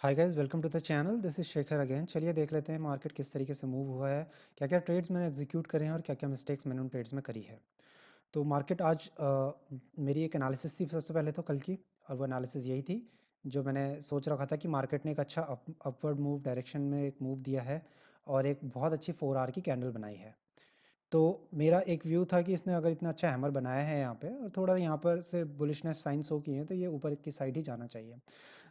Hi guys, welcome to the channel. This is Shekhar again. चलिए देख लेते हैं मार्केट किस तरीके से मूव हुआ है, क्या क्या ट्रेड्स मैंने एग्जीक्यूट करे हैं और क्या क्या मिस्टेक्स मैंने उन ट्रेड्स में करी है। तो मार्केट आज मेरी एक एनालिसिस थी सबसे पहले तो कल की, और वो एनालिसिस यही थी जो मैंने सोच रखा था कि मार्केट ने एक अच्छा अपवर्ड मूव डायरेक्शन में एक मूव दिया है और एक बहुत अच्छी 4 आवर की कैंडल बनाई है। तो मेरा एक व्यू था कि इसने अगर इतना अच्छा हैमर बनाया है यहाँ पे और थोड़ा यहाँ पर से बुलिशनेस साइन शो किए हैं, तो ये ऊपर की साइड ही जाना चाहिए।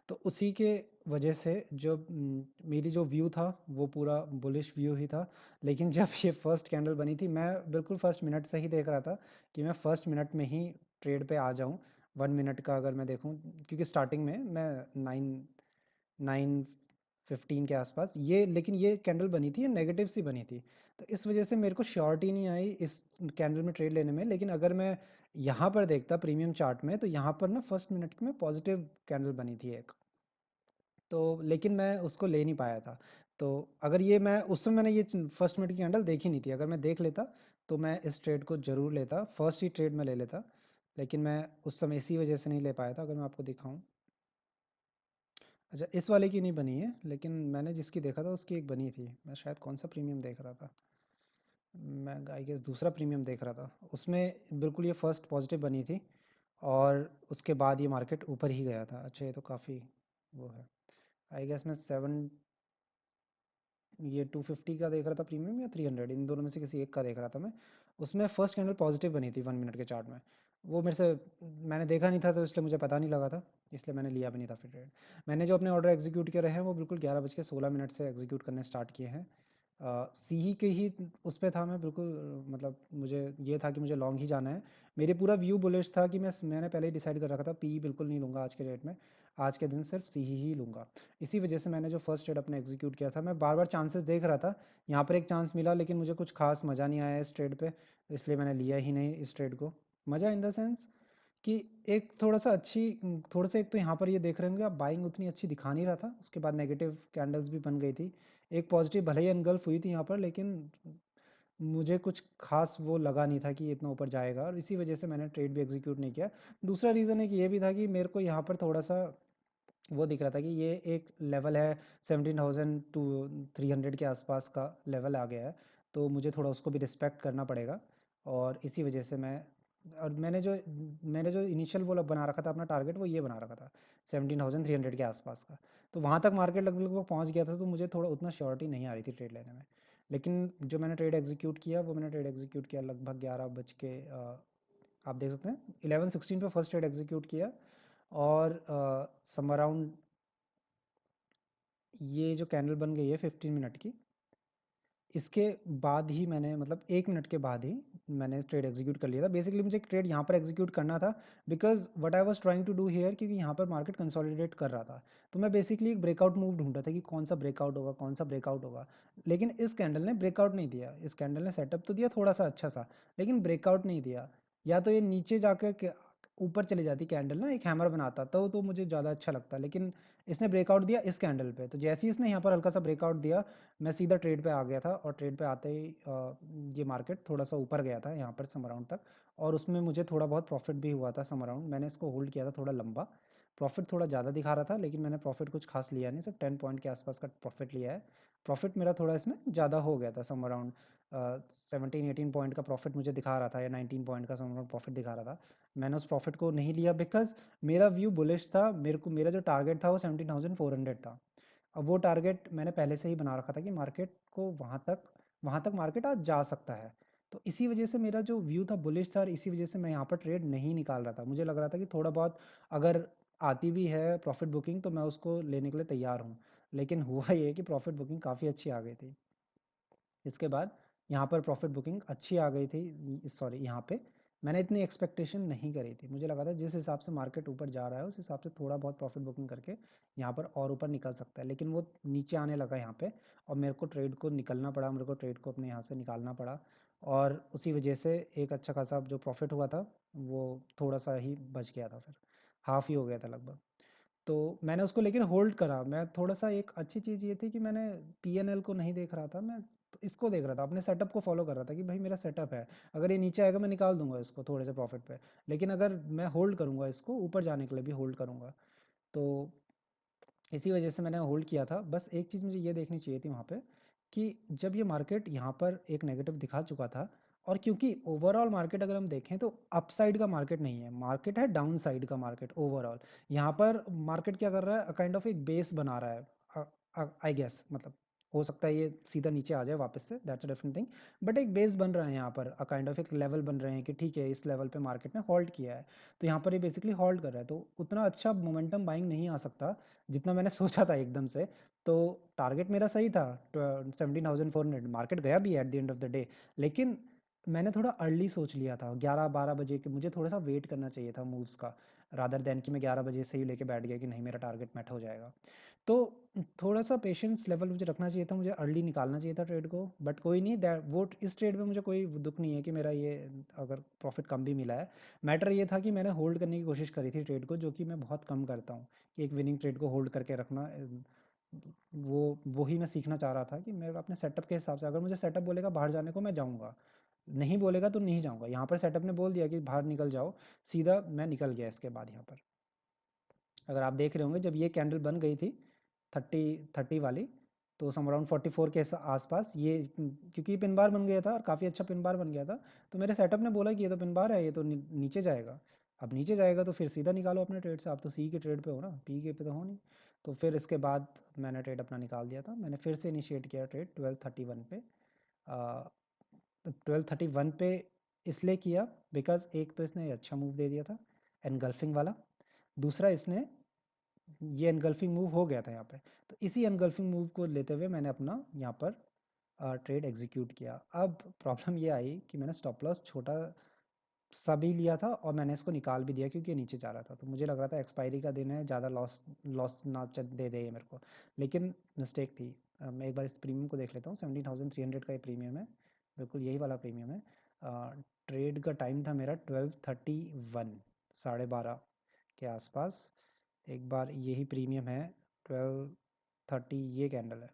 तो उसी के वजह से जो मेरी जो व्यू था वो पूरा बुलिश व्यू ही था। लेकिन जब ये फर्स्ट कैंडल बनी थी, मैं बिल्कुल फर्स्ट मिनट से ही देख रहा था कि मैं फर्स्ट मिनट में ही ट्रेड पे आ जाऊं। 1 मिनट का अगर मैं देखूं, क्योंकि स्टार्टिंग में मैं 9:15 के आसपास ये, लेकिन ये कैंडल बनी थी, ये नेगेटिव सी बनी थी। तो इस वजह से मेरे को श्योरिटी नहीं आई इस कैंडल में ट्रेड लेने में। लेकिन अगर मैं यहाँ पर देखता प्रीमियम चार्ट में, तो यहाँ पर ना फर्स्ट मिनट में पॉजिटिव कैंडल बनी थी एक। तो लेकिन मैं उसको ले नहीं पाया था। तो अगर ये मैं उस समय मैंने ये फर्स्ट मिनट की कैंडल देखी नहीं थी, अगर मैं देख लेता तो मैं इस ट्रेड को ज़रूर लेता, फर्स्ट ही ट्रेड में ले लेता। लेकिन मैं उस समय इसी वजह से नहीं ले पाया था। अगर मैं आपको दिखाऊं, अच्छा इस वाले की नहीं बनी है, लेकिन मैंने जिसकी देखा था उसकी एक बनी थी। मैं शायद कौन सा प्रीमियम देख रहा था, मैं आई गेस दूसरा प्रीमियम देख रहा था। उसमें बिल्कुल ये फर्स्ट पॉजिटिव बनी थी और उसके बाद ये मार्केट ऊपर ही गया था। अच्छा, ये तो काफ़ी वो है। आई गेस मैं ये 250 का देख रहा था प्रीमियम, या 300, इन दोनों में से किसी एक का देख रहा था मैं। उसमें फर्स्ट कैंडल पॉजिटिव बनी थी 1 मिनट के चार्ट में। वो मेरे से मैंने देखा नहीं था, तो इसलिए मुझे पता नहीं लगा था, इसलिए मैंने लिया भी नहीं था फिर ट्रेड। मैंने जो अपने ऑर्डर एग्जीक्यूट करे हैं वो बिल्कुल 11:16 से एग्जीक्यूट करने स्टार्ट किए हैं। सी ही के ही उस पर था मैं बिल्कुल, मतलब मुझे ये था कि मुझे लॉन्ग ही जाना है। मेरे पूरा व्यू बुलिश था कि मैंने पहले ही डिसाइड कर रखा था पी बिल्कुल नहीं लूँगा आज के डेट में, आज के दिन सिर्फ सी ही लूँगा। इसी वजह से मैंने जो फर्स्ट ट्रेड अपने एग्जीक्यूट किया था, मैं बार बार चांसेस देख रहा था। यहाँ पर एक चांस मिला, लेकिन मुझे कुछ खास मज़ा नहीं आया इस ट्रेड पे, इसलिए मैंने लिया ही नहीं इस ट्रेड को। मज़ा इन द सेंस कि एक थोड़ा सा अच्छी, थोड़ा सा, एक तो यहाँ पर ये देख रहे होंगे आप, बाइंग उतनी अच्छी दिखा नहीं रहा था, उसके बाद नेगेटिव कैंडल्स भी बन गई थी। एक पॉजिटिव भले ही एनगल्फ हुई थी यहाँ पर, लेकिन मुझे कुछ खास वो लगा नहीं था कि ये इतना ऊपर जाएगा, और इसी वजह से मैंने ट्रेड भी एग्जीक्यूट नहीं किया। दूसरा रीज़न है कि ये भी था कि मेरे को यहाँ पर थोड़ा सा वो दिख रहा था कि ये एक लेवल है 17,200 के आसपास का लेवल आ गया है, तो मुझे थोड़ा उसको भी रिस्पेक्ट करना पड़ेगा। और इसी वजह से और मैंने जो इनिशियल वो बना रखा था अपना टारगेट, वो ये बना रखा था 17,300 के आसपास का। तो वहाँ तक मार्केट लगभग लगभग पहुँच गया था, तो मुझे थोड़ा उतना श्योरिटी नहीं आ रही थी ट्रेड लेने में। लेकिन जो मैंने ट्रेड एग्जीक्यूट किया, वो मैंने ट्रेड एग्जीक्यूट किया लगभग 11 बज के, आप देख सकते हैं 11:16 पे फर्स्ट ट्रेड एग्जीक्यूट किया। और सम अराउंड ये जो कैंडल बन गई है 15 मिनट की, इसके बाद ही मैंने, मतलब 1 मिनट के बाद ही मैंने ट्रेड एग्जीक्यूट कर लिया था। बेसिकली मुझे एक ट्रेड यहाँ पर एग्जीक्यूट करना था, because what I was trying to do here, क्योंकि यहाँ पर मार्केट कंसोलिडेट कर रहा था। तो मैं बेसिकली एक ब्रेकआउट मूव ढूंढ रहा था कि कौन सा ब्रेकआउट होगा, कौन सा ब्रेकआउट होगा। लेकिन इस कैंडल ने ब्रेकआउट नहीं दिया, इस कैंडल ने सेटअप तो दिया थोड़ा सा अच्छा सा, लेकिन ब्रेकआउट नहीं दिया। या तो ये नीचे जाकर ऊपर चली जाती कैंडल ना, एक हैमर बनाता तो मुझे ज़्यादा अच्छा लगता। लेकिन इसने ब्रेकआउट दिया इस कैंडल पे, तो जैसे ही इसने यहाँ पर हल्का सा ब्रेकआउट दिया, मैं सीधा ट्रेड पे आ गया था। और ट्रेड पे आते ही ये मार्केट थोड़ा सा ऊपर गया था यहाँ पर सम अराउंड तक, और उसमें मुझे थोड़ा बहुत प्रॉफिट भी हुआ था सम अराउंड। मैंने इसको होल्ड किया था थोड़ा लंबा, प्रॉफिट थोड़ा ज़्यादा दिखा रहा था, लेकिन मैंने प्रॉफिट कुछ खास लिया नहीं, सिर्फ 10 पॉइंट के आसपास का प्रॉफिट लिया है। प्रॉफिट मेरा थोड़ा इसमें ज़्यादा हो गया था, सम अराउंड 17-18 पॉइंट का प्रॉफिट मुझे दिखा रहा था, या 19 पॉइंट का सम अराउंड प्रॉफिट दिखा रहा था। मैंने उस प्रॉफिट को नहीं लिया, बिकॉज मेरा व्यू बुलिश था। मेरा जो टारगेट था वो 17,400 था। अब वो टारगेट मैंने पहले से ही बना रखा था कि मार्केट को वहाँ तक मार्केट आज जा सकता है। तो इसी वजह से मेरा जो व्यू था बुलिश था, और इसी वजह से मैं यहाँ पर ट्रेड नहीं निकाल रहा था। मुझे लग रहा था कि थोड़ा बहुत अगर आती भी है प्रॉफिट बुकिंग, तो मैं उसको लेने के लिए तैयार हूँ। लेकिन हुआ ये कि प्रॉफिट बुकिंग काफ़ी अच्छी आ गई थी। इसके बाद यहाँ पर प्रॉफिट बुकिंग अच्छी आ गई थी, सॉरी यहाँ पे मैंने इतनी एक्सपेक्टेशन नहीं करी थी। मुझे लगा था जिस हिसाब से मार्केट ऊपर जा रहा है, उस हिसाब से थोड़ा बहुत प्रॉफिट बुकिंग करके यहाँ पर और ऊपर निकल सकता है। लेकिन वो नीचे आने लगा यहाँ पे, और मेरे को ट्रेड को निकलना पड़ा, मेरे को ट्रेड को अपने यहाँ से निकालना पड़ा। और उसी वजह से एक अच्छा खासा जो प्रॉफिट हुआ था वो थोड़ा सा ही बच गया था, फिर हाफ ही हो गया था लगभग। तो मैंने उसको लेकिन होल्ड करा। मैं थोड़ा सा, एक अच्छी चीज़ ये थी कि मैंने पीएनएल को नहीं देख रहा था, मैं इसको देख रहा था, अपने सेटअप को फॉलो कर रहा था कि भाई मेरा सेटअप है, अगर ये नीचे आएगा मैं निकाल दूंगा इसको थोड़े से प्रॉफिट पे। लेकिन अगर मैं होल्ड करूंगा इसको, ऊपर जाने के लिए भी होल्ड करूंगा। तो इसी वजह से मैंने होल्ड किया था। बस एक चीज़ मुझे ये देखनी चाहिए थी वहाँ पे कि जब ये मार्केट यहाँ पर एक नेगेटिव दिखा चुका था, और क्योंकि ओवरऑल मार्केट अगर हम देखें तो अपसाइड का मार्केट नहीं है, मार्केट है डाउन साइड का मार्केट ओवरऑल। यहाँ पर मार्केट क्या कर रहा है, काइंड ऑफ एक बेस बना रहा है, आई गेस, मतलब हो सकता है ये सीधा नीचे आ जाए वापस से, that's a different thing, but एक बेस बन रहा है यहाँ पर, काइंड ऑफ एक लेवल बन रहे हैं कि ठीक है इस लेवल पे मार्केट ने होल्ड किया है। तो यहाँ पर ये बेसिकली होल्ड कर रहा है, तो उतना अच्छा मोमेंटम बाइंग नहीं आ सकता जितना मैंने सोचा था एकदम से। तो टारगेट मेरा सही था 17,400, मार्केट गया भी at the end of the day, लेकिन मैंने थोड़ा अर्ली सोच लिया था, 11-12 बजे के मुझे थोड़ा सा वेट करना चाहिए था मूव्स का, रादर देन कि मैं 11 बजे से ही लेके बैठ गया कि नहीं मेरा टारगेट मेट हो जाएगा। तो थोड़ा सा पेशेंस लेवल मुझे रखना चाहिए था, मुझे अर्ली निकालना चाहिए था ट्रेड को, बट कोई नहीं, दैट वो इस ट्रेड में मुझे कोई दुख नहीं है कि मेरा ये अगर प्रॉफिट कम भी मिला है। मैटर ये था कि मैंने होल्ड करने की कोशिश करी थी ट्रेड को, जो कि मैं बहुत कम करता हूँ, कि एक विनिंग ट्रेड को होल्ड करके रखना, वो ही मैं सीखना चाह रहा था कि मैं अपने सेटअप के हिसाब से, अगर मुझे सेटअप बोलेगा बाहर जाने को मैं जाऊँगा, नहीं बोलेगा तो नहीं जाऊँगा। यहाँ पर सेटअप ने बोल दिया कि बाहर निकल जाओ, सीधा मैं निकल गया इसके बाद यहाँ पर। अगर आप देख रहे होंगे जब ये कैंडल बन गई थी 30 वाली, तो सम अराउंड 44 के आसपास ये, क्योंकि पिन बार बन गया था और काफ़ी अच्छा पिन बार बन गया था, तो मेरे सेटअप ने बोला कि ये तो पिन बार है, ये तो नीचे जाएगा। अब नीचे जाएगा तो फिर सीधा निकालो अपने ट्रेड से, आप तो सी के ट्रेड पे हो ना, पी के पे तो हो नहीं। तो फिर इसके बाद मैंने ट्रेड अपना निकाल दिया था, मैंने फिर से इनिशिएट किया ट्रेड 12:31 पे। 12:31 पे इसलिए किया बिकॉज एक तो इसने अच्छा मूव दे दिया था एनगल्फिंग वाला, दूसरा इसने ये एनगल्फिंग मूव हो गया था यहाँ पे, तो इसी एनगल्फिंग मूव को लेते हुए मैंने अपना यहाँ पर ट्रेड एग्जीक्यूट किया। अब प्रॉब्लम ये आई कि मैंने स्टॉप लॉस छोटा सा भी लिया था और मैंने इसको निकाल भी दिया क्योंकि ये नीचे जा रहा था, तो मुझे लग रहा था एक्सपायरी का दिन है, ज़्यादा लॉस लॉस ना दे दे ये मेरे को, लेकिन मिस्टेक थी। मैं एक बार इस प्रीमियम को देख लेता हूँ, 17,300 का ये प्रीमियम है, बिल्कुल यही वाला प्रीमियम है। ट्रेड का टाइम था मेरा 12:31, 12:30 के आसपास। एक बार यही प्रीमियम है 12:30, ये कैंडल है,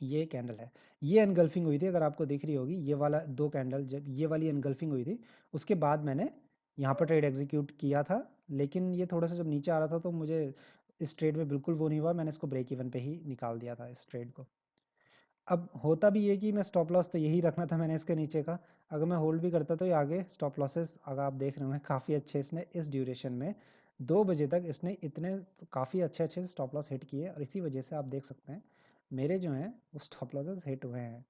ये कैंडल है, ये एनगल्फिंग हुई थी, अगर आपको दिख रही होगी ये वाला दो कैंडल, जब ये वाली एनगल्फिंग हुई थी उसके बाद मैंने यहाँ पर ट्रेड एग्जीक्यूट किया था। लेकिन ये थोड़ा सा जब नीचे आ रहा था तो मुझे इस ट्रेड में बिल्कुल वो नहीं हुआ, मैंने इसको ब्रेक इवन पे ही निकाल दिया था इस ट्रेड को। अब होता भी ये कि मैं स्टॉप लॉस तो यही रखना था मैंने इसके नीचे का, अगर मैं होल्ड भी करता तो ये आगे स्टॉप लॉसेस, अगर आप देख रहे होंगे काफ़ी अच्छे इसने इस ड्यूरेशन में 2 बजे तक इसने इतने काफ़ी अच्छे अच्छे स्टॉप लॉस हिट किए, और इसी वजह से आप देख सकते हैं मेरे जो हैं वो स्टॉप लॉसेस हिट हुए हैं।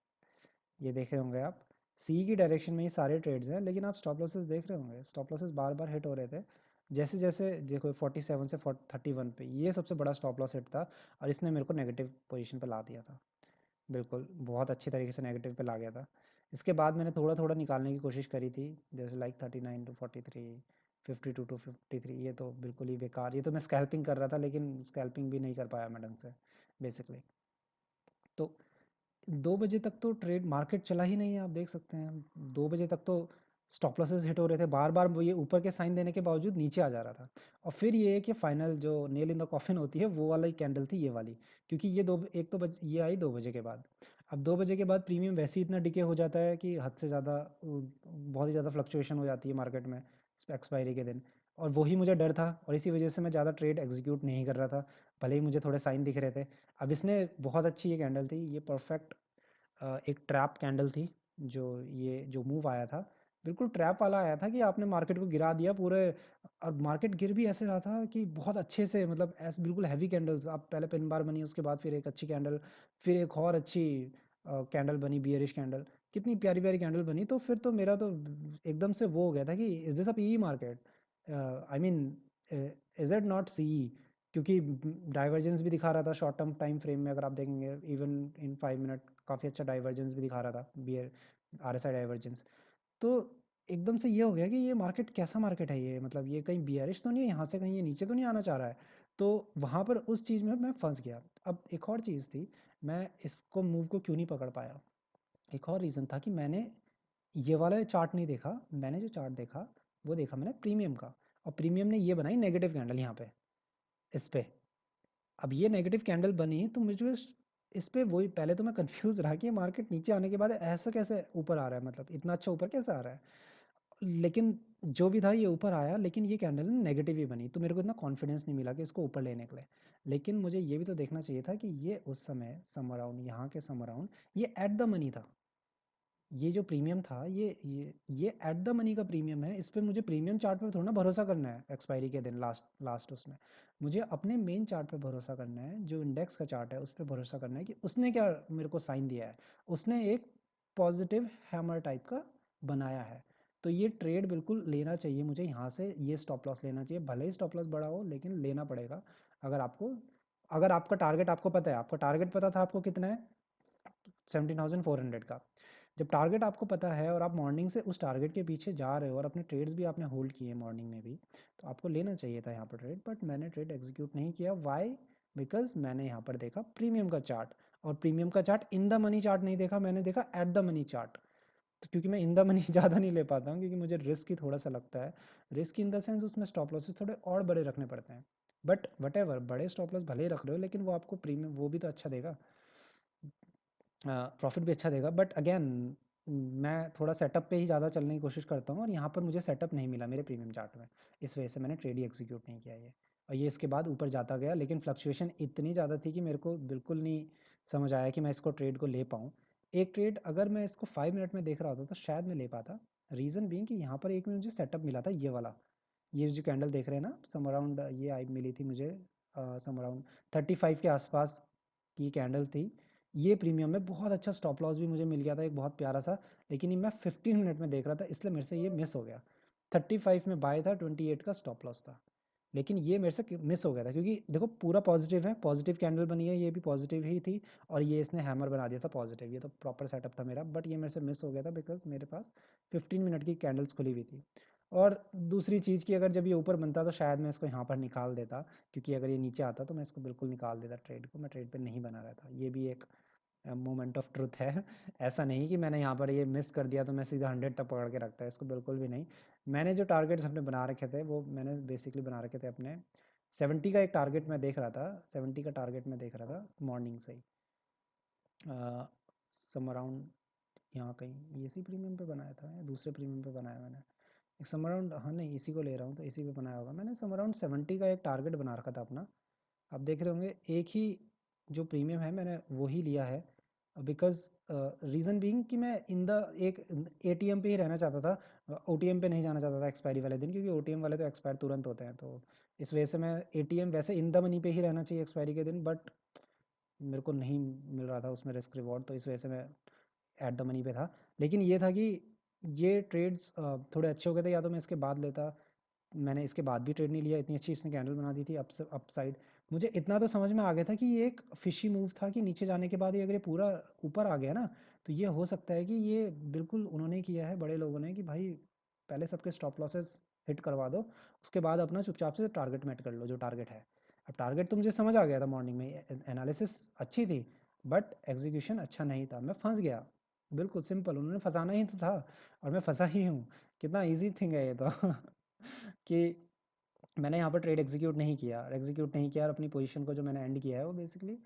ये देख रहे होंगे आप, सी की डायरेक्शन में ये सारे ट्रेड्स हैं, लेकिन आप स्टॉप लॉसेस देख रहे होंगे, स्टॉप लॉसेस बार बार हिट हो रहे थे। जैसे जैसे देखो 47 से 31 पे ये सबसे बड़ा स्टॉप लॉस हिट था, और इसने मेरे को नेगेटिव पोजीशन पे ला दिया था, बिल्कुल बहुत अच्छी तरीके से नेगेटिव पे ला गया था। इसके बाद मैंने थोड़ा थोड़ा निकालने की कोशिश करी थी, जैसे लाइक 39 टू 43, 52 टू 53, ये तो बिल्कुल ही बेकार, ये तो मैं स्कैल्पिंग कर रहा था, लेकिन स्कैल्पिंग भी नहीं कर पाया मैं ढंग से बेसिकली। तो 2 बजे तक तो ट्रेड मार्केट चला ही नहीं है, आप देख सकते हैं 2 बजे तक तो स्टॉप लॉसेस हिट हो रहे थे बार बार, वो ये ऊपर के साइन देने के बावजूद नीचे आ जा रहा था। और फिर ये है कि फाइनल जो नेल इन द कॉफिन होती है वो वाला ही कैंडल थी ये वाली, क्योंकि ये दो एक तो ये आई 2 बजे के बाद। अब 2 बजे के बाद प्रीमियम वैसे ही इतना डिके हो जाता है कि हद से ज़्यादा, बहुत ही ज़्यादा फ्लक्चुएशन हो जाती है मार्केट में एक्सपायरी के दिन, और वही मुझे डर था, और इसी वजह से मैं ज़्यादा ट्रेड एग्जीक्यूट नहीं कर रहा था, भले ही मुझे थोड़े साइन दिख रहे थे। अब इसने बहुत अच्छी ये कैंडल थी, ये परफेक्ट एक ट्रैप कैंडल थी, जो ये जो मूव आया था बिल्कुल ट्रैप वाला आया था कि आपने मार्केट को गिरा दिया पूरे, और मार्केट गिर भी ऐसे रहा था कि बहुत अच्छे से, मतलब ऐसे बिल्कुल हैवी कैंडल्स, आप पहले पिन बार बनी उसके बाद फिर एक अच्छी कैंडल, फिर एक और अच्छी कैंडल बनी बियरिश कैंडल, कितनी प्यारी प्यारी कैंडल बनी। तो फिर तो मेरा तो एकदम से वो हो गया था कि is this a PE market, I mean is it not C, क्योंकि डाइवर्जेंस भी दिखा रहा था शॉर्ट टर्म टाइम फ्रेम में, अगर आप देखेंगे इवन इन 5 मिनट काफ़ी अच्छा डाइवर्जेंस भी दिखा रहा था, बियर RSI डाइवर्जेंस। तो एकदम से ये हो गया कि ये मार्केट कैसा मार्केट है ये, मतलब ये कहीं बियरिश तो नहीं है, यहाँ से कहीं ये नीचे तो नहीं आना चाह रहा है। तो वहाँ पर उस चीज़ में मैं फंस गया। अब एक और चीज़ थी, मैं इसको मूव को क्यों नहीं पकड़ पाया, एक और रीज़न था कि मैंने ये वाला चार्ट नहीं देखा, मैंने जो चार्ट देखा वो देखा मैंने प्रीमियम का, और प्रीमियम ने ये बनाई नेगेटिव कैंडल यहाँ पे, इस पे। अब ये नेगेटिव कैंडल बनी तो मुझे इस पे वही, पहले तो मैं कंफ्यूज रहा कि मार्केट नीचे आने के बाद ऐसा कैसे ऊपर आ रहा है, मतलब इतना अच्छा ऊपर कैसे आ रहा है। लेकिन जो भी था ये ऊपर आया, लेकिन ये कैंडल नेगेटिव ही बनी, तो मेरे को इतना कॉन्फिडेंस नहीं मिला कि इसको ऊपर लेने के लिए। लेकिन मुझे ये भी तो देखना चाहिए था कि ये उस समय सम अराउंड, यहाँ के सम अराउंड, ये एट द मनी था। ये जो प्रीमियम था ये एट द मनी का प्रीमियम है। इस पे मुझे प्रीमियम चार्ट पे थोड़ा ना भरोसा करना है एक्सपायरी के दिन, लास्ट लास्ट उसमें मुझे अपने मेन चार्ट पे भरोसा करना है, जो इंडेक्स का चार्ट है उस पर भरोसा करना है कि उसने क्या मेरे को साइन दिया है। उसने एक पॉजिटिव हैमर टाइप का बनाया है, तो ये ट्रेड बिल्कुल लेना चाहिए मुझे। यहाँ से ये स्टॉप लॉस लेना चाहिए, भले ही स्टॉप लॉस बड़ा हो लेकिन लेना पड़ेगा। अगर आपको, अगर आपका टारगेट आपको पता है, आपका टारगेट पता था आपको कितना है, 17,400 का। जब टारगेट आपको पता है और आप मॉर्निंग से उस टारगेट के पीछे जा रहे हो और अपने ट्रेड्स भी आपने होल्ड किए मॉर्निंग में भी, तो आपको लेना चाहिए था यहाँ पर ट्रेड। बट मैंने ट्रेड एग्जीक्यूट नहीं किया। वाई? बिकॉज मैंने यहाँ पर देखा प्रीमियम का चार्ट, और प्रीमियम का chart in the money chart नहीं देखा, मैंने देखा एट द मनी चार्ट। तो क्योंकि मैं इन द मनी ज़्यादा नहीं ले पाता हूँ, क्योंकि मुझे रिस्क ही थोड़ा सा लगता है। रिस्क इन द सेंस उसमें स्टॉप लॉसेस थोड़े और बड़े रखने पड़ते हैं। बट वट एवर, बड़े स्टॉप लॉस भले ही रख रहे हो लेकिन वो आपको प्रीमियम वो भी तो अच्छा देगा, प्रॉफिट भी अच्छा देगा। बट अगेन मैं थोड़ा सेटअप पे ही ज़्यादा चलने की कोशिश करता हूँ, और यहाँ पर मुझे सेटअप नहीं मिला मेरे प्रीमियम चार्ट में, इस वजह से मैंने ट्रेड ही एग्जीक्यूट नहीं किया ये। और ये इसके बाद ऊपर जाता गया, लेकिन फ्लक्चुएशन इतनी ज़्यादा थी कि मेरे को बिल्कुल नहीं समझ आया कि मैं इसको ट्रेड को ले पाऊँ। एक ट्रेड अगर मैं इसको 5 मिनट में देख रहा होता तो शायद मैं ले पाता। रीज़न बीइंग कि यहाँ पर एक में मुझे सेटअप मिला था ये वाला, ये जो कैंडल देख रहे हैं ना, सम अराउंड ये आई मिली थी मुझे सम अराउंड 35 के आसपास की कैंडल थी। ये प्रीमियम में बहुत अच्छा स्टॉप लॉस भी मुझे मिल गया था एक बहुत प्यारा सा, लेकिन ये मैं 15 मिनट में देख रहा था इसलिए मेरे से ये मिस हो गया। 35 में बाय था, 28 का स्टॉप लॉस था, लेकिन ये मेरे से मिस हो गया था क्योंकि देखो पूरा पॉजिटिव है, पॉजिटिव कैंडल बनी है, ये भी पॉजिटिव ही थी, और ये इसने हैमर बना दिया था पॉजिटिव, ये तो प्रॉपर सेटअप था मेरा। बट ये मेरे से मिस हो गया था बिकॉज मेरे पास 15 मिनट की कैंडल्स खुली हुई थी। और दूसरी चीज़ की, अगर जब ये ऊपर बनता तो शायद मैं इसको यहाँ पर निकाल देता, क्योंकि अगर ये नीचे आता तो मैं इसको बिल्कुल निकाल देता ट्रेड को, मैं ट्रेड पे नहीं बना रहता। ये भी एक मोमेंट ऑफ ट्रुथ है। ऐसा नहीं कि मैंने यहाँ पर ये मिस कर दिया तो मैं सीधा 100 तक पकड़ के रखता है इसको, बिल्कुल भी नहीं। मैंने जो टारगेट्स अपने बना रखे थे वो मैंने बेसिकली बना रखे थे अपने 70 का एक टारगेट मैं देख रहा था, 70 का टारगेट मैं देख रहा था मॉर्निंग से ही, सम अराउंड यहाँ कहीं इसी प्रीमियम पे बनाया था या दूसरे प्रीमियम पे बनाया मैंने, एक सम अराउंड, हाँ नहीं इसी को ले रहा हूँ तो इसी पे बनाया होगा मैंने। सम अराउंड 70 का एक टारगेट बना रखा था अपना। आप देख रहे होंगे एक ही जो प्रीमियम है मैंने वो ही लिया है, बिकॉज रीज़न बीइंग कि मैं इन द एक एटीएम पे ही रहना चाहता था, ओटीएम पे नहीं जाना चाहता था एक्सपायरी वाले दिन, क्योंकि ओटीएम वाले तो एक्सपायर तुरंत होते हैं। तो इस वजह से मैं एटीएम वैसे इन द मनी पे ही रहना चाहिए एक्सपायरी के दिन, बट मेरे को नहीं मिल रहा था उसमें रिस्क रिवॉर्ड, तो इस वजह से मैं एट द मनी पे था। लेकिन ये था कि ये ट्रेड्स थोड़े अच्छे हो गए थे, या तो मैं इसके बाद लेता। मैंने इसके बाद भी ट्रेड नहीं लिया, इतनी अच्छी इसने कैंडल बना दी थी अप साइड। मुझे इतना तो समझ में आ गया था कि ये एक फिशी मूव था, कि नीचे जाने के बाद ये अगर ये पूरा ऊपर आ गया ना, तो ये हो सकता है कि ये बिल्कुल उन्होंने किया है बड़े लोगों ने कि भाई पहले सबके स्टॉप लॉसेस हिट करवा दो, उसके बाद अपना चुपचाप से टारगेट मेट कर लो जो टारगेट है। अब टारगेट तो मुझे समझ आ गया था मॉर्निंग में, एनालिसिस अच्छी थी, बट एग्जीक्यूशन अच्छा नहीं था, मैं फंस गया। बिल्कुल सिंपल, उन्होंने फंसाना ही तो था, और मैं फंसा ही हूँ। कितना ईजी थिंग है ये तो कि मैंने यहाँ पर ट्रेड एग्जीक्यूट नहीं किया और अपनी पोजीशन को जो मैंने एंड किया है वो बेसिकली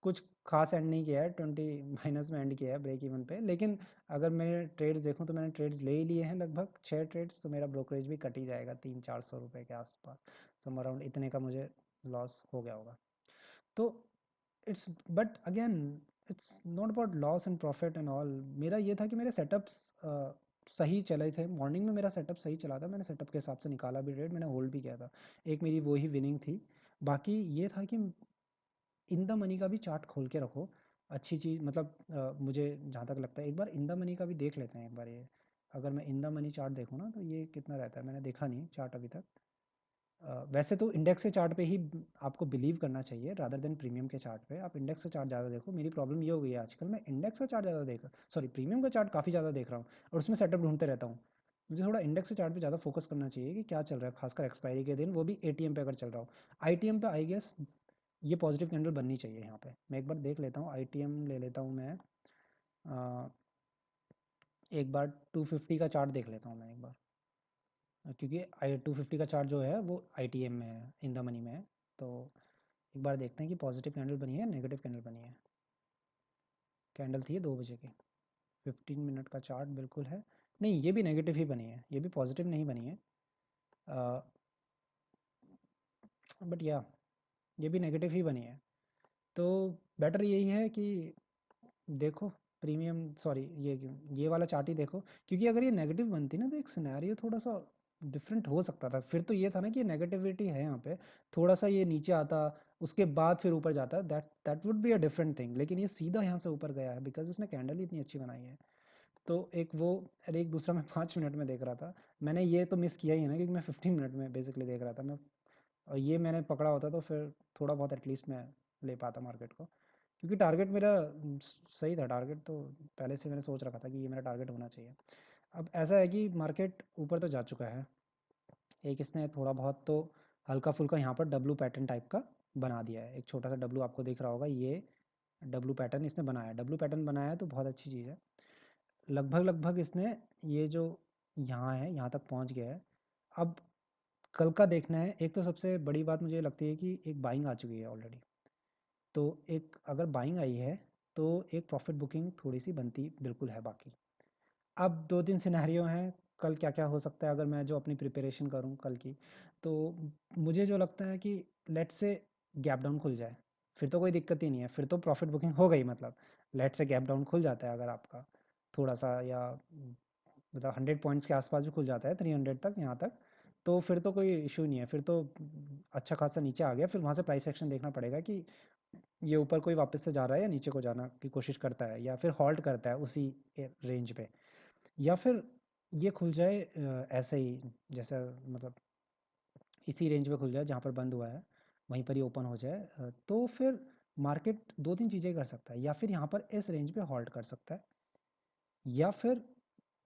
कुछ खास एंड नहीं किया है, 20 माइनस में एंड किया है ब्रेक इवन पे। लेकिन अगर मैं ट्रेड्स देखूँ तो मैंने ट्रेड्स ले ही लिए हैं लगभग 6 ट्रेड्स, तो मेरा ब्रोकरेज भी कट ही जाएगा 300-400 रुपये के आसपास, सम अराउंड इतने का मुझे लॉस हो गया होगा। तो it's, but again it's not about loss and profit and all. मेरा ये था कि मेरे सेटअप्स सही चले थे मॉर्निंग में, मेरा सेटअप सही चला था, मैंने सेटअप के हिसाब से निकाला भी ट्रेड, मैंने होल्ड भी किया था, एक मेरी वो ही विनिंग थी। बाकी ये था कि इन द मनी का भी चार्ट खोल के रखो, अच्छी चीज़ मतलब मुझे जहाँ तक लगता है एक बार इन द मनी का भी देख लेते हैं एक बार ये। अगर मैं इन द मनी चार्ट देखूँ ना तो ये कितना रहता है, मैंने देखा नहीं चार्ट अभी तक। वैसे तो इंडेक्स के चार्ट पे ही आपको बिलीव करना चाहिए रादर देन प्रीमियम के चार्ट पे। आप इंडेक्स का चार्ट ज़्यादा देखो, मेरी प्रॉब्लम ये हो गई है आजकल, मैं इंडेक्स का चार्ट ज़्यादा देख, सॉरी प्रीमियम का चार्ट काफ़ी ज़्यादा देख रहा हूँ और उसमें सेटअप ढूंढते रहता हूँ। मुझे थोड़ा इंडेक्स के चार्ट पे ज़्यादा फोकस करना चाहिए कि क्या चल रहा है, खासकर एक्सपायरी के दिन, वो भी एटीएम पे अगर चल रहा हो। आईटीएम पे आई गेस ये पॉजिटिव कैंडल बननी चाहिए यहाँ पे। मैं एक बार देख लेता हूँ, आईटीएम ले लेता हूँ मैं, अ, एक बार 250 का चार्ट देख लेता हूँ मैं एक बार, क्योंकि आई 250 का चार्ट जो है वो आईटीएम में है, इन द मनी में है। तो एक बार देखते हैं कि पॉजिटिव कैंडल बनी है नेगेटिव कैंडल बनी है। कैंडल थी 2 बजे की, 15 मिनट का चार्ट बिल्कुल है। नहीं ये भी नेगेटिव ही बनी है, ये भी पॉजिटिव नहीं बनी है, बट या ये भी नेगेटिव ही बनी है। तो बेटर यही है कि देखो प्रीमियम, सॉरी ये वाला चार्ट ही देखो, क्योंकि अगर ये नेगेटिव बनती ना तो एक सिनेरियो थोड़ा सा डिफरेंट हो सकता था। फिर तो ये था ना कि नेगेटिविटी है यहाँ पे, थोड़ा सा ये नीचे आता, उसके बाद फिर ऊपर जाता, that would be a different thing. लेकिन ये सीधा यहाँ से ऊपर गया है बिकॉज उसने कैंडल ही इतनी अच्छी बनाई है। तो एक वो, अरे एक दूसरा मैं 5 मिनट में देख रहा था, मैंने ये तो मिस किया ही है ना, क्योंकि मैं 15 मिनट में बेसिकली देख रहा था मैं। और ये मैंने पकड़ा होता तो फिर थोड़ा बहुत एटलीस्ट मैं ले पाता मार्केट को, क्योंकि टारगेट मेरा सही था। टारगेट तो पहले से मैंने सोच रखा था कि ये मेरा टारगेट होना चाहिए। अब ऐसा है कि मार्केट ऊपर तो जा चुका है, एक इसने थोड़ा बहुत तो हल्का फुल्का यहाँ पर डब्लू पैटर्न टाइप का बना दिया है। एक छोटा सा डब्लू आपको दिख रहा होगा, ये डब्लू पैटर्न इसने बनाया है। डब्लू पैटर्न बनाया है तो बहुत अच्छी चीज़ है। लगभग लगभग इसने ये जो यहाँ है यहाँ तक पहुँच गया है। अब कल का देखना है। एक तो सबसे बड़ी बात मुझे लगती है कि एक बाइंग आ चुकी है ऑलरेडी। तो एक अगर बाइंग आई है तो एक प्रॉफिट बुकिंग थोड़ी सी बनती बिल्कुल है बाकी। अब 2-3 सिनेरियो हैं, कल क्या क्या हो सकता है अगर मैं जो अपनी प्रिपरेशन करूं कल की। तो मुझे जो लगता है कि लेट से गैप डाउन खुल जाए, फिर तो कोई दिक्कत ही नहीं है, फिर तो प्रॉफिट बुकिंग हो गई। मतलब लेट से गैप डाउन खुल जाता है अगर आपका थोड़ा सा, या मतलब 100 पॉइंट्स के आसपास भी खुल जाता है, 300 तक यहाँ तक, तो फिर तो कोई इशू नहीं है। फिर तो अच्छा खासा नीचे आ गया, फिर वहाँ से प्राइस एक्शन देखना पड़ेगा कि ये ऊपर कोई वापस से जा रहा है या नीचे को जाना की कोशिश करता है, या फिर हॉल्ट करता है उसी रेंज पे, या फिर ये खुल जाए ऐसे ही, जैसा मतलब इसी रेंज पे खुल जाए जहाँ पर बंद हुआ है, वहीं पर ही ओपन हो जाए। तो फिर मार्केट 2-3 चीज़ें कर सकता है, या फिर यहाँ पर इस रेंज पे हॉल्ट कर सकता है, या फिर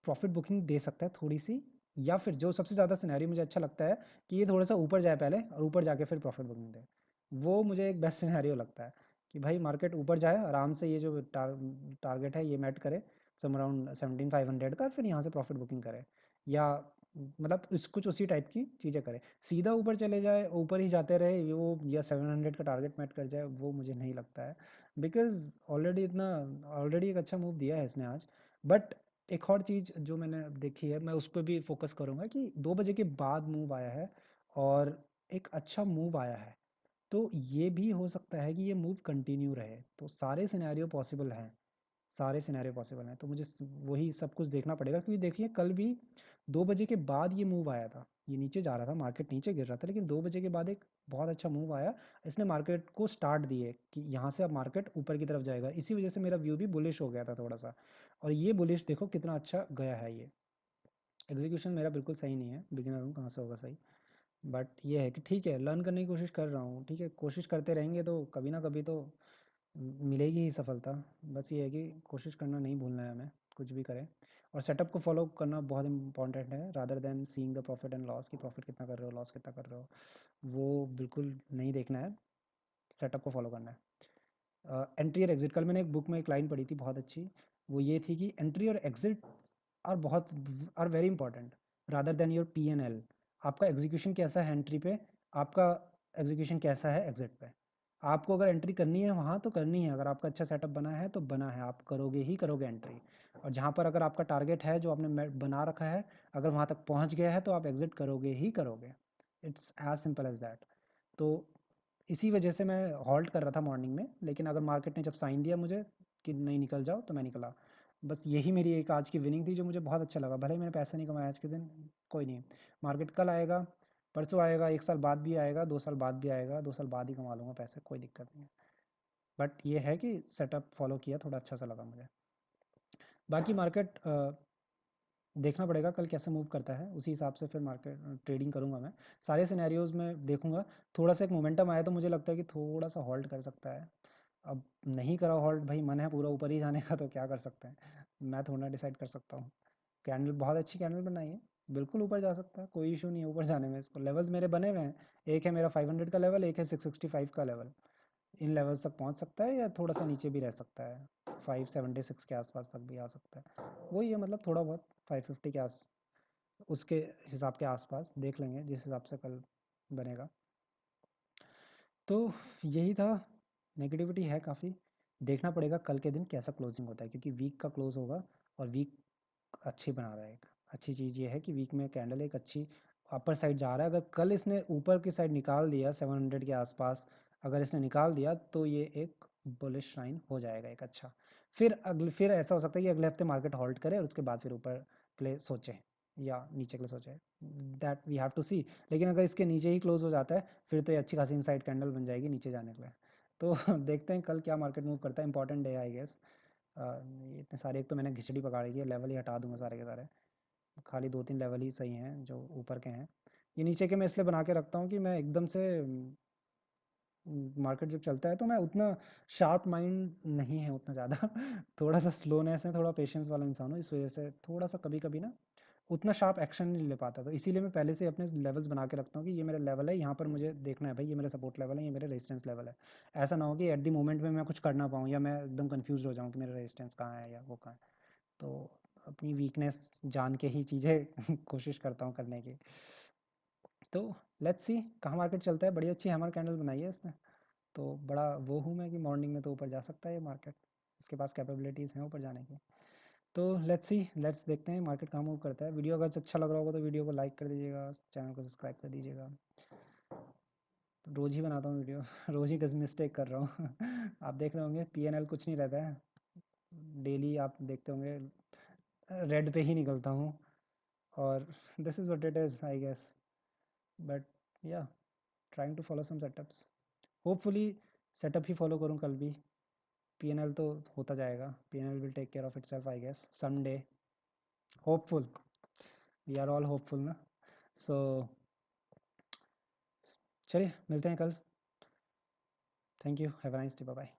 प्रॉफिट बुकिंग दे सकता है थोड़ी सी, या फिर जो सबसे ज़्यादा सिनेरियो मुझे अच्छा लगता है कि ये थोड़ा सा ऊपर जाए पहले और ऊपर जाके फिर प्रॉफिट बुकिंग दे। वो मुझे एक बेस्ट सिनेरियो लगता है कि भाई मार्केट ऊपर जाए आराम से, ये जो टारगेट है ये मेट करे सम अराउंड 17,500 का, फिर यहाँ से प्रॉफिट बुकिंग करे, या मतलब इस कुछ उसी टाइप की चीज़ें करे। सीधा ऊपर चले जाए, ऊपर ही जाते रहे वो, या 700 का टारगेट मेट कर जाए, वो मुझे नहीं लगता है। बिकॉज ऑलरेडी एक अच्छा मूव दिया है इसने आज। बट एक और चीज़ जो मैंने देखी है, मैं उस पर भी फोकस करूँगा कि 2 बजे के बाद मूव आया है और एक अच्छा मूव आया है। तो ये भी हो सकता है कि ये मूव कंटिन्यू रहे। तो सारे सिनेरियो पॉसिबल हैं, सारे सिनेरियो पॉसिबल हैं। तो मुझे वही सब कुछ देखना पड़ेगा, क्योंकि देखिए कल भी 2 बजे के बाद ये मूव आया था, ये नीचे जा रहा था, मार्केट नीचे गिर रहा था, लेकिन 2 बजे के बाद एक बहुत अच्छा मूव आया। इसने मार्केट को स्टार्ट दिए कि यहाँ से अब मार्केट ऊपर की तरफ जाएगा। इसी वजह से मेरा व्यू भी बुलिश हो गया था थोड़ा सा, और ये बुलिश देखो कितना अच्छा गया है। ये एग्जीक्यूशन मेरा बिल्कुल सही नहीं है, बिगिनर हूँ, कहाँ से होगा सही। बट ये है कि ठीक है, लर्न करने की कोशिश कर रहा हूँ। ठीक है, कोशिश करते रहेंगे तो कभी ना कभी तो मिलेगी ही सफलता। बस ये है कि कोशिश करना नहीं भूलना है हमें, कुछ भी करें। और सेटअप को फॉलो करना बहुत इंपॉर्टेंट है, rather than seeing the profit and loss, कि प्रॉफिट कितना कर रहे हो, लॉस कितना कर रहे हो, वो बिल्कुल नहीं देखना है। सेटअप को फॉलो करना है। एंट्री और एग्जिट, कल मैंने एक बुक में एक लाइन पढ़ी थी बहुत अच्छी, वो ये थी कि एंट्री और exit are very important rather than your P&L। आपका एग्जीक्यूशन कैसा है एंट्री पे, आपका एग्जीक्यूशन कैसा है एग्जिट पे। आपको अगर एंट्री करनी है वहाँ तो करनी है, अगर आपका अच्छा सेटअप बना है तो बना है, आप करोगे ही करोगे एंट्री। और जहाँ पर अगर आपका टारगेट है जो आपने बना रखा है, अगर वहाँ तक पहुँच गया है तो आप एग्जिट करोगे ही करोगे। It's as simple as that. तो इसी वजह से मैं हॉल्ट कर रहा था मॉर्निंग में, लेकिन अगर मार्केट ने जब साइन दिया मुझे कि नहीं निकल जाओ, तो मैं निकला। बस यही मेरी एक आज की विनिंग थी जो मुझे बहुत अच्छा लगा। भले ही मैंने पैसा नहीं कमाया आज के दिन, कोई नहीं, मार्केट कल आएगा, परसों आएगा, 1 साल बाद भी आएगा, 2 साल बाद भी आएगा, 2 साल बाद ही कमा लूँगा पैसे, कोई दिक्कत नहीं है। बट ये है कि सेटअप फॉलो किया, थोड़ा अच्छा सा लगा मुझे। बाकी मार्केट देखना पड़ेगा कल कैसे मूव करता है, उसी हिसाब से फिर मार्केट ट्रेडिंग करूंगा मैं। सारे सिनेरियोज में देखूंगा। थोड़ा सा एक मोमेंटम आया तो मुझे लगता है कि थोड़ा सा हॉल्ट कर सकता है। अब नहीं करा हॉल्ट, भाई मन है पूरा ऊपर ही जाने का, तो क्या कर सकते हैं, मैं थोड़ा डिसाइड कर सकता हूँ। कैंडल बहुत अच्छी कैंडल बनाई है, बिल्कुल ऊपर जा सकता है, कोई इशू नहीं है ऊपर जाने में। इसको लेवल्स मेरे बने हुए हैं, एक है मेरा 500 का लेवल, एक है 665 का लेवल। इन लेवल्स तक पहुंच सकता है, या थोड़ा सा नीचे भी रह सकता है, 576 के आसपास तक भी आ सकता है। वही है, मतलब थोड़ा बहुत 550 के आस, उसके हिसाब के आसपास देख लेंगे जिस हिसाब से कल बनेगा। तो यही था, नेगेटिविटी है काफ़ी। देखना पड़ेगा कल के दिन कैसा क्लोजिंग होता है, क्योंकि वीक का क्लोज होगा और वीक अच्छी बना रहा है। एक अच्छी चीज़ ये है कि वीक में कैंडल एक अच्छी अपर साइड जा रहा है। अगर कल इसने ऊपर की साइड निकाल दिया 700 के आसपास, अगर इसने निकाल दिया तो ये एक बुलिश साइन हो जाएगा एक अच्छा। फिर ऐसा हो सकता है कि अगले हफ्ते मार्केट हॉल्ट करे और उसके बाद फिर ऊपर के लिए सोचे या नीचे के लिए सोचे, दैट वी हैव टू सी। लेकिन अगर इसके नीचे ही क्लोज हो जाता है फिर तो ये अच्छी खासी इनसाइड कैंडल बन जाएगी नीचे जाने के लिए। तो देखते हैं कल क्या मार्केट मूव करता है, इंपॉर्टेंट डे आई गेस। ये इतने सारे, एक तो मैंने खिचड़ी पका रही है, लेवल ही हटा दूंगा सारे के सारे, खाली 2-3 लेवल ही सही हैं जो ऊपर के हैं। ये नीचे के मैं इसलिए बना के रखता हूँ कि मैं एकदम से मार्केट जब चलता है तो मैं उतना शार्प माइंड नहीं है उतना ज़्यादा थोड़ा सा स्लोनेस है, थोड़ा पेशेंस वाला इंसान हूँ, इस वजह से थोड़ा सा कभी कभी ना उतना शार्प एक्शन नहीं ले पाता। तो इसीलिए मैं पहले से अपने लेवल्स बना के रखता हूँ कि ये मेरा लेवल है, यहाँ पर मुझे देखना है भाई, ये मेरा सपोर्ट लेवल है, ये मेरा रेजिस्टेंस लेवल है। ऐसा ना हो कि एट द मोमेंट में मैं कुछ कर ना पाऊँ या मैं एकदम कंफ्यूज हो जाऊँ कि मेरा रेजिस्टेंस कहाँ है या वो कहाँ है। तो अपनी वीकनेस जान के ही चीज़ें कोशिश करता हूँ करने की। तो लेट्स सी कहाँ मार्केट चलता है। बड़ी अच्छी हैमर कैंडल बनाई है इसने, तो बड़ा वो हूँ मैं कि मॉर्निंग में तो ऊपर जा सकता है ये मार्केट, इसके पास कैपेबिलिटीज़ हैं ऊपर जाने की। तो लेट्स सी, लेट्स देखते हैं मार्केट कहाँ मूव करता है। वीडियो अगर अच्छा लग रहा होगा तो वीडियो को लाइक कर दीजिएगा, चैनल को सब्सक्राइब कर दीजिएगा। रोज़ ही बनाता हूँ वीडियो रोज़ ही मिस्टेक कर रहा हूँ आप देख रहे होंगे PNL कुछ नहीं रहता है, डेली आप देखते होंगे रेड पे ही निकलता हूँ, और this is what it is I guess. But yeah trying to follow some setups, hopefully setup ही फॉलो करूँ कल भी। PNL तो होता जाएगा, PNL will take care of itself I guess someday, hopeful, we are all hopeful ना। So चलिए मिलते हैं कल, thank you, have a nice day, bye bye.